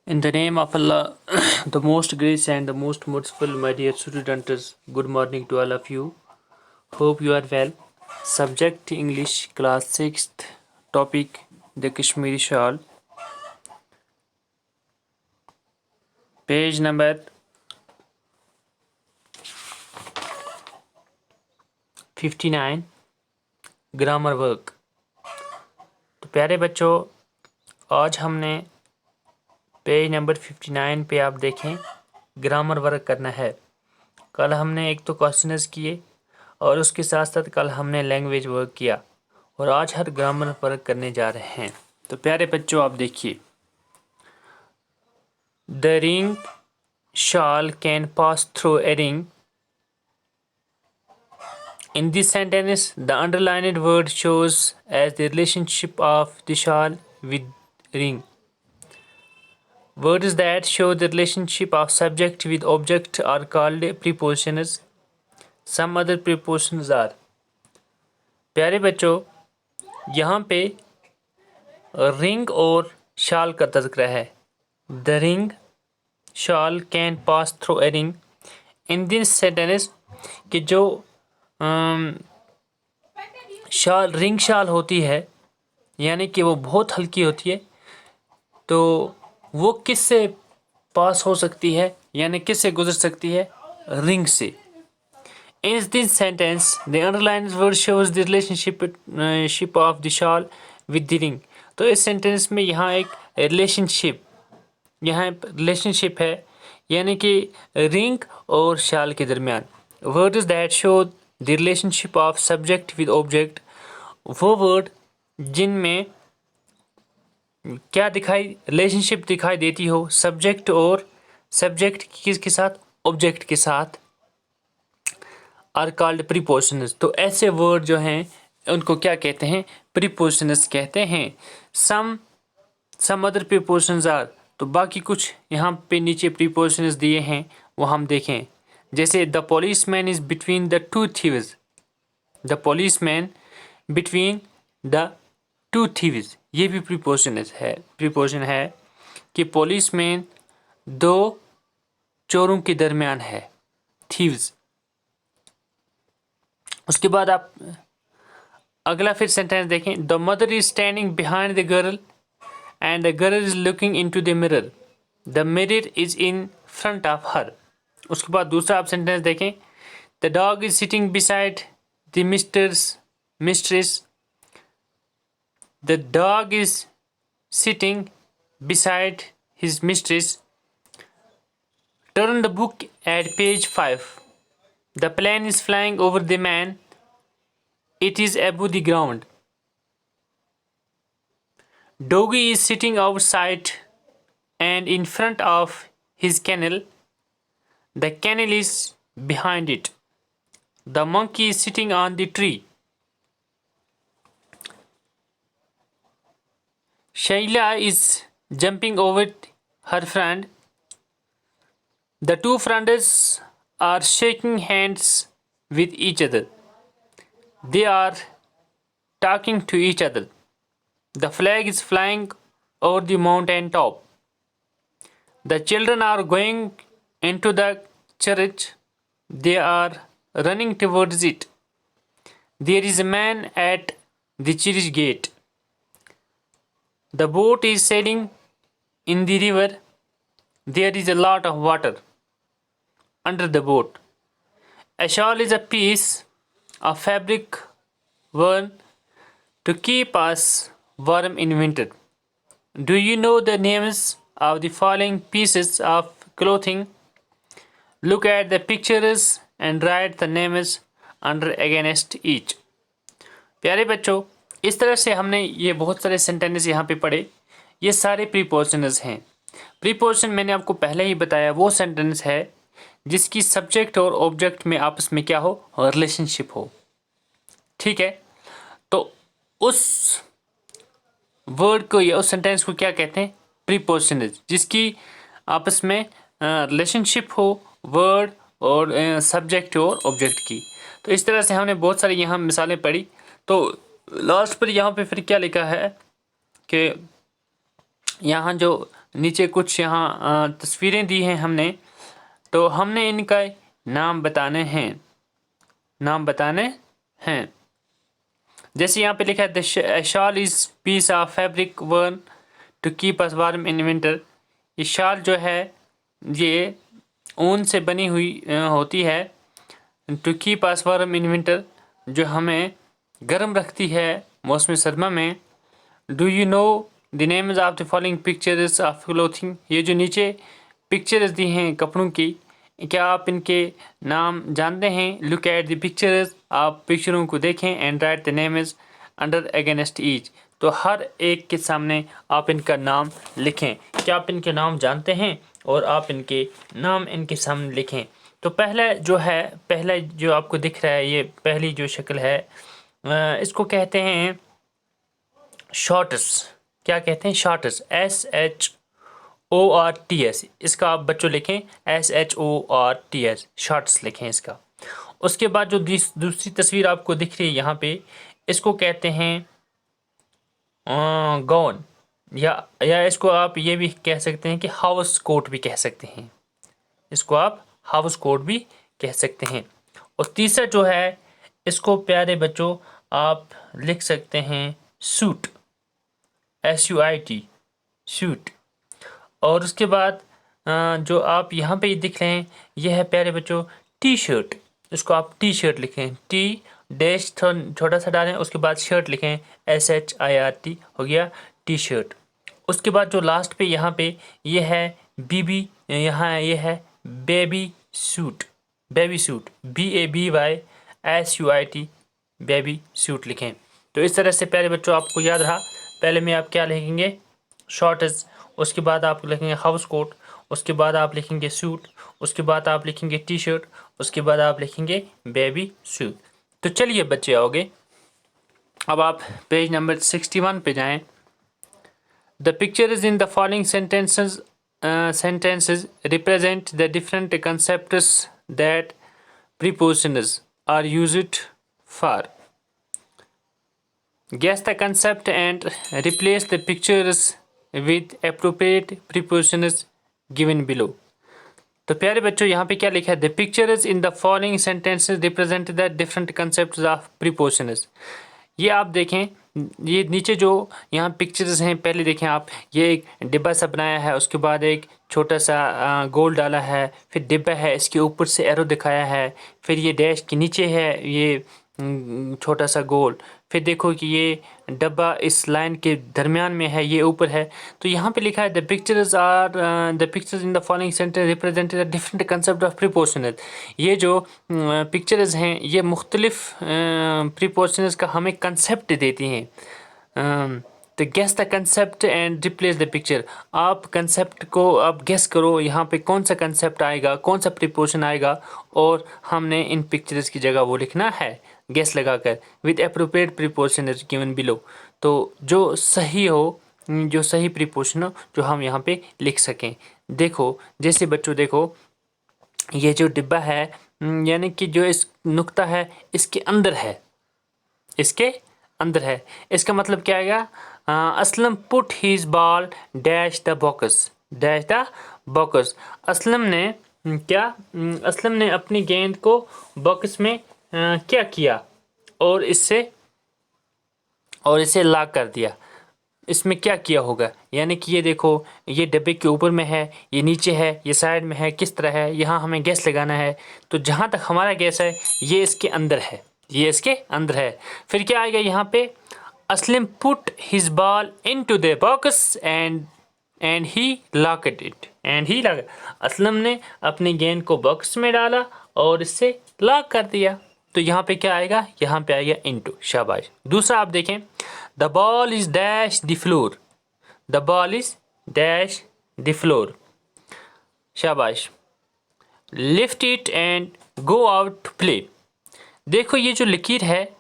In the name of Allah, the most gracious and the most merciful, my dear students, good morning to all of you. Hope you are well. Subject English, class 6th, topic the Kashmiri shawl. Page number 59, grammar work. तो प्यारे बच्चों, आज हमने page number 59 पे आप देखें grammar work करना है। कल हमने एक तो क्वेश्चंस किए और उसके साथ साथ कल हमने लैंग्वेज वर्क किया और आज हर ग्रामर वर्क करने जा रहे हैं। तो प्यारे बच्चों आप देखिए, the ring shall can pass through a ring. In this sentence, the underlined word shows as the relationship of the shawl with ring. Words that show the relationship of subject with object are called prepositions. Some other prepositions are. प्यारे बच्चों, यहाँ पे ring और शाल का तज़किरा है। The ring shawl can pass through a ring. In this sentence कि जो शाल ring शाल होती है यानी कि वो बहुत हल्की होती है, तो वो किससे पास हो सकती है यानी किससे गुजर सकती है? रिंग से। In this sentence, the underlined word shows the relationship of the shawl with the ring. तो इस सेंटेंस में यहाँ एक रिलेशनशिप है यानी कि रिंग और शाल के दरमियान। Words that show the relationship of subject with object, वो वर्ड जिनमें क्या रिलेशनशिप दिखाई देती हो सब्जेक्ट और सब्जेक्ट किसके साथ? ऑब्जेक्ट के साथ, आर कॉल्ड प्रीपोजिशंस। तो ऐसे वर्ड जो हैं उनको क्या कहते हैं? प्रीपोजिशंस कहते हैं। सम अदर प्रीपोजिशंस आर, तो बाकी कुछ यहाँ पे नीचे प्रीपोजिशंस दिए हैं वो हम देखें। जैसे the policeman is between the two thieves. The policeman between the two thieves, ये भी प्रीपोजिशन है कि पुलिसमैन दो चोरों के दरमियान है, थीव्स। उसके बाद आप अगला फिर सेंटेंस देखें, the mother is standing behind the girl and the girl is looking into the mirror. The mirror is in front of her. उसके बाद दूसरा आप सेंटेंस देखें, the dog is sitting beside the mistress. The dog is sitting beside his mistress. Turn the book at page 5. The plane is flying over the man. It is above the ground. Doggy is sitting outside and in front of his kennel. The kennel is behind it. The monkey is sitting on the tree. Shaila is jumping over her friend. The two friends are shaking hands with each other. They are talking to each other. The flag is flying over the mountain top. The children are going into the church. They are running towards it. There is a man at the church gate. The boat is sailing in the river. There is a lot of water under the boat. A shawl is a piece of fabric worn to keep us warm in winter. Do you know the names of the following pieces of clothing? Look at the pictures and write the names under against each. प्यारे बच्चों, इस तरह से हमने ये बहुत सारे sentence यहाँ पे पढ़े। ये सारे प्रीपोजिशंस हैं। प्रीपोजिशन मैंने आपको पहले ही बताया वो सेंटेंस है जिसकी सब्जेक्ट और ऑब्जेक्ट में आपस में क्या हो? रिलेशनशिप हो। ठीक है, तो उस वर्ड को या उस सेंटेंस को क्या कहते हैं? प्रीपोजिशन, जिसकी आपस में रिलेशनशिप हो वर्ड और सब्जेक्ट और ऑब्जेक्ट की। तो इस तरह से हमने बहुत सारी यहाँ मिसालें पढ़ी। तो लास्ट पर यहाँ पे फिर क्या लिखा है कि यहाँ जो नीचे कुछ यहाँ तस्वीरें दी हैं हमने, तो हमने इनका नाम बताने हैं। जैसे यहाँ पे लिखा है the shawl is piece of fabric worn to keep us warm in winter. ये शाल जो है ये ऊन से बनी हुई होती है, to keep us warm in winter, जो हमें गर्म रखती है मौसम सरमा में। Do you know the names of the following pictures of clothing. ये जो नीचे पिक्चर्स दी हैं कपड़ों की, क्या आप इनके नाम जानते हैं? लुक एट द पिक्चर्स, आप पिक्चरों को देखें, and right the names under against each. तो हर एक के सामने आप इनका नाम लिखें। क्या आप इनके नाम जानते हैं? और आप इनके नाम इनके सामने लिखें। तो पहला जो आपको दिख रहा है, ये पहली जो शक्ल है, इसको कहते हैं शॉर्ट्स। क्या कहते हैं? Shorts, SHORTS। इसका आप बच्चों लिखें SHORTS, शॉर्ट्स लिखें इसका। उसके बाद जो दूसरी तस्वीर आपको दिख रही है यहाँ पे, इसको कहते हैं गाउन, या इसको आप ये भी कह सकते हैं कि हाउस कोट भी कह सकते हैं। इसको आप हाउस कोट भी कह सकते हैं। और तीसरा जो है, इसको प्यारे बच्चों आप लिख सकते हैं सूट, SUIT, सूट। और उसके बाद जो आप यहाँ पे दिख रहे हैं, यह है प्यारे बच्चों टी शर्ट। इसको आप टी शर्ट लिखें, टी डैश छोटा सा डालें, उसके बाद शर्ट लिखें, SHIRT, हो गया टी शर्ट। उसके बाद जो लास्ट पे यहाँ पे ये है BB, यहाँ ये है baby suit, BABYSUIT, baby suit लिखें। तो इस तरह से प्यारे बच्चों आपको याद रहा। पहले में आप क्या लिखेंगे? शॉर्ट्स, उसके बाद आप लिखेंगे हाउस कोट, उसके बाद आप लिखेंगे सूट, उसके बाद आप लिखेंगे टी शर्ट, उसके बाद आप लिखेंगे बेबी सूट। तो चलिए बच्चे आओगे, अब आप पेज नंबर 61 पे जाएं। The pictures in the following sentences represent the different concepts that prepositions are used for. Guess the concept and replace the pictures with appropriate prepositions given below. तो प्यारे बच्चों यहाँ पे क्या लिखा है? The pictures in the following sentences represent the different concept of prepositions. ये आप देखें, ये नीचे जो यहाँ पिक्चर्स हैं, पहले देखें आप, ये एक डिब्बा सा बनाया है, उसके बाद एक छोटा सा गोल डाला है, फिर डिब्बा है, इसके ऊपर से एरो दिखाया है, फिर ये डैश के नीचे है ये छोटा सा गोल, फिर देखो कि ये डब्बा इस लाइन के दरमियान में है, ये ऊपर है। तो यहाँ पे लिखा है the pictures in the following sentence represent the different concept of prepositions. ये जो पिक्चर्स हैं, ये मुख्तलिफ प्रीपोजिशंस का हमें कंसेप्ट देती हैं। तो guess the concept and replace the picture. आप कंसेप्ट को आप गेस करो, यहाँ पे कौन सा कंसेप्ट आएगा, कौन सा प्रीपोजिशन आएगा, और हमने इन पिक्चर्स की जगह वो लिखना है गेस लगाकर, with appropriate preposition is given below. तो जो सही हो, जो सही प्रीपोजिशन हो, जो हम यहाँ पे लिख सकें। देखो जैसे बच्चों देखो, ये जो डिब्बा है, यानी कि जो इस नुक्ता है इसके अंदर है, इसके अंदर है। इसका मतलब क्या आएगा? Aslam put his ball dash the box, dash the box. Aslam ने असलम ने अपनी गेंद को बॉक्स में क्या किया, और इसे लॉक कर दिया। इसमें क्या किया होगा? यानी कि ये देखो, ये डब्बे के ऊपर में है, ये नीचे है, ये साइड में है, किस तरह है, यहाँ हमें गैस लगाना है। तो जहाँ तक हमारा गैस है, ये इसके अंदर है, ये इसके अंदर है। फिर क्या आएगा यहाँ पे? Aslam put his ball into the box and he locked it, Aslam ने अपनी गेंद को बॉक्स में डाला और इससे लॉक कर दिया। तो यहाँ पे क्या आएगा? यहाँ पे आएगा इनटू। शाबाश। दूसरा आप देखें, the ball is dash the floor, the ball is dash the floor. शाबाश। Lift it and go out to play. देखो ये जो लकीर है,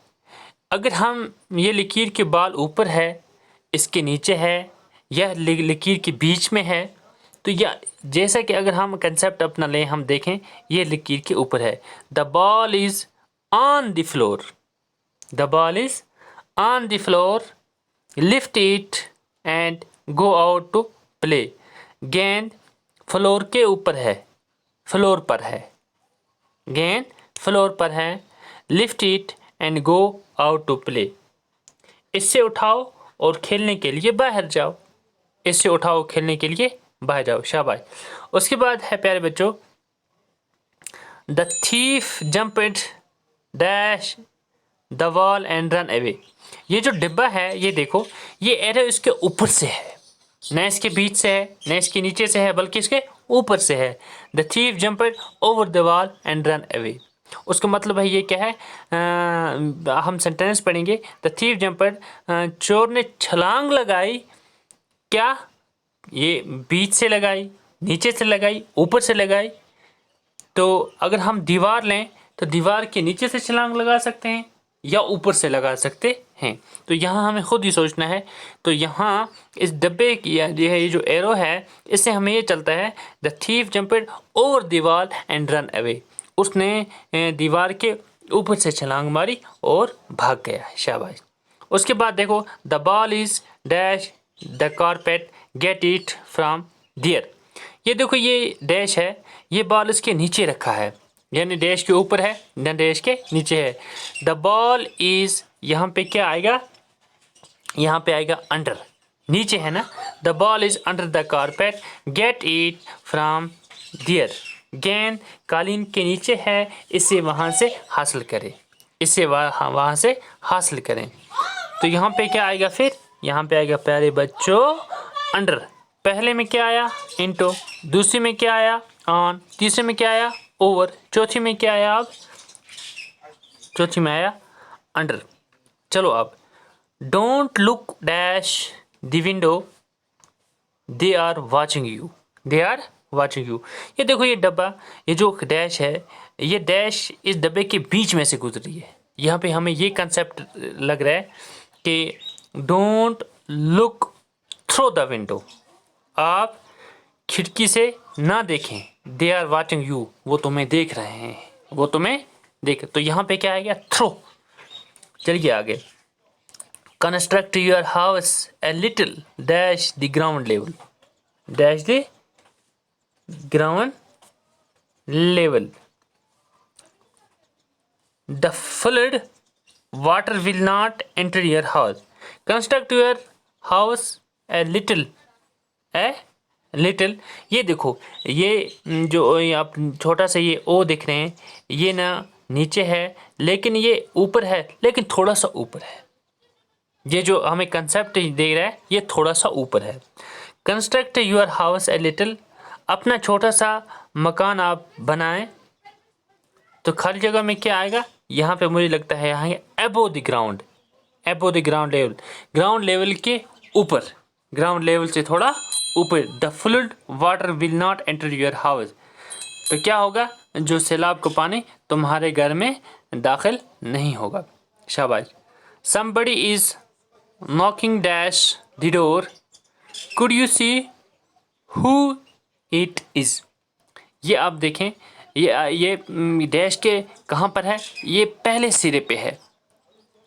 अगर हम ये लकीर के बाल ऊपर है, इसके नीचे है, या लकीर के बीच में है, तो या जैसा कि अगर हम कंसेप्ट अपना लें, हम देखें ये लकीर के ऊपर है। The ball is on the floor, the ball is on the floor, lift it and go out to play. गेंद फ्लोर के ऊपर है, फ्लोर पर है, गेंद फ्लोर पर है। Lift it and go out to play. इससे उठाओ और खेलने के लिए बाहर जाओ। इससे उठाओ, खेलने के लिए बाहर जाओ। शाबाश। उसके बाद है प्यारे बच्चों, the thief jumped dash the wall and run away. ये जो डिब्बा है, ये देखो, ये एरो इसके ऊपर से है, न इसके बीच से है, न इसके नीचे से है, बल्कि इसके ऊपर से है। The thief jumped over the wall and run away. उसका मतलब है ये क्या है, हम सेंटेंस पढ़ेंगे। द थीफ जंप्ड, चोर ने छलांग लगाई। क्या? ये बीच से लगाई, नीचे से लगाई, ऊपर से लगाई। तो अगर हम दीवार लें तो दीवार के नीचे से छलांग लगा सकते हैं या ऊपर से लगा सकते हैं। तो यहाँ हमें खुद ही सोचना है। तो यहाँ इस डब्बे की ये जो एरो है, इससे हमें ये चलता है, द थीफ जंप्ड ओवर दीवार एंड रन अवे। उसने दीवार के ऊपर से छलांग मारी और भाग गया। शाबाश। उसके बाद देखो, the ball is dash the carpet get it from there. ये देखो, ये डैश है, ये बॉल इसके नीचे रखा है, यानी डैश के ऊपर है न डैश के नीचे है। द बॉल इज, यहाँ पे क्या आएगा, यहाँ पे आएगा अंडर, नीचे है ना। The ball is under the carpet get it from there. गेंद कालीन के नीचे है, इसे वहाँ से हासिल करें, इसे वहाँ से हासिल करें। तो यहाँ पे क्या आएगा फिर, यहाँ पे आएगा प्यारे बच्चों अंडर। पहले में क्या आया, इनटू। दूसरी में क्या आया, ऑन। तीसरे में क्या आया, ओवर। चौथी में क्या आया, अब चौथी में आया अंडर। चलो अब, don't look dash the window they are watching you, they are watching you. ये देखो, ये डब्बा, ये जो डैश है, ये डैश इस डब्बे के बीच में से गुजरी है। यहाँ पे हमें ये कंसेप्ट लग रहा है कि don't look through the window, आप खिड़की से ना देखें। दे आर वॉचिंग यू, वो तुम्हें देख रहे हैं, वो तुम्हें देख। तो यहाँ पे क्या आएगा, थ्रो। चलिए आगे, construct your house a little dash the ground level, dash the ground level. The flood water will not enter your house. Construct your house a little, a little. ये देखो, ये जो ये आप छोटा सा ये ओ दिख रहे हैं, ये ना नीचे है, लेकिन ये ऊपर है, लेकिन थोड़ा सा ऊपर है। ये जो हमें कंसेप्ट दे रहा है, ये थोड़ा सा ऊपर है। Construct your house a little, अपना छोटा सा मकान आप बनाएं। तो खाली जगह में क्या आएगा, यहाँ पे मुझे लगता है यहाँ एबो द ग्राउंड, एबो the ground level, ground level के ऊपर, ग्राउंड लेवल से थोड़ा ऊपर। The flood water will not enter your house. तो क्या होगा, जो सैलाब का पानी तुम्हारे घर में दाखिल नहीं होगा। शाबाश। Somebody is knocking dash the door, could you see who it is. ये आप देखें, ये डैश के कहाँ पर है, ये पहले सिरे पे है,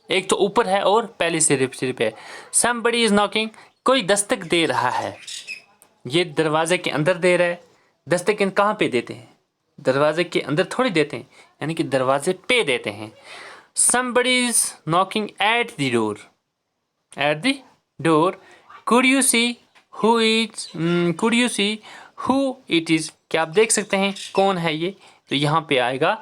एक तो ऊपर है और पहले सिरे पे है। समबडी इज नॉकिंग, कोई दस्तक दे रहा है। ये दरवाजे के अंदर दे रहा है। दस्तक कहाँ पे देते हैं, दरवाजे के अंदर थोड़ी देते हैं, यानी कि दरवाजे पे देते हैं। somebody is knocking at the door, at the door, could you see who is, could you see who it is। क्या आप देख सकते हैं कौन है ये। तो यहाँ पे आएगा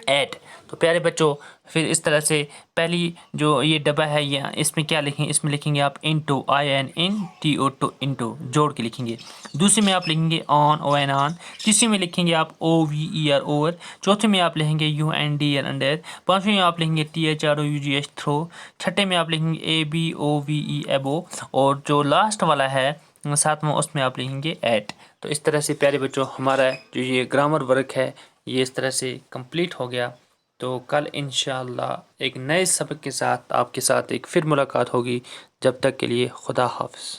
एट। तो प्यारे बच्चों, फिर इस तरह से पहली जो ये डब्बा है, ये इसमें क्या लिखेंगे, इसमें लिखेंगे आप इनटू, INTO इनटू, जोड़ के लिखेंगे। दूसरी में आप लिखेंगे ऑन, ON ऑन। तीसरी में लिखेंगे आप OVER ओवर। चौथे में आप लिखेंगे UNDER अंडर। पांचवी में आप लिखेंगे THROUGH थ्रो। छठे में आप लिखेंगे ABOVE एबो। और जो लास्ट वाला है सातवां, उसमें आप लिखेंगे एट। तो इस तरह से प्यारे बच्चों, हमारा जो ये ग्रामर वर्क है, ये इस तरह से कंप्लीट हो गया। तो कल इंशाअल्लाह एक नए सबक के साथ आपके साथ एक फिर मुलाकात होगी। जब तक के लिए खुदा हाफ़िज़।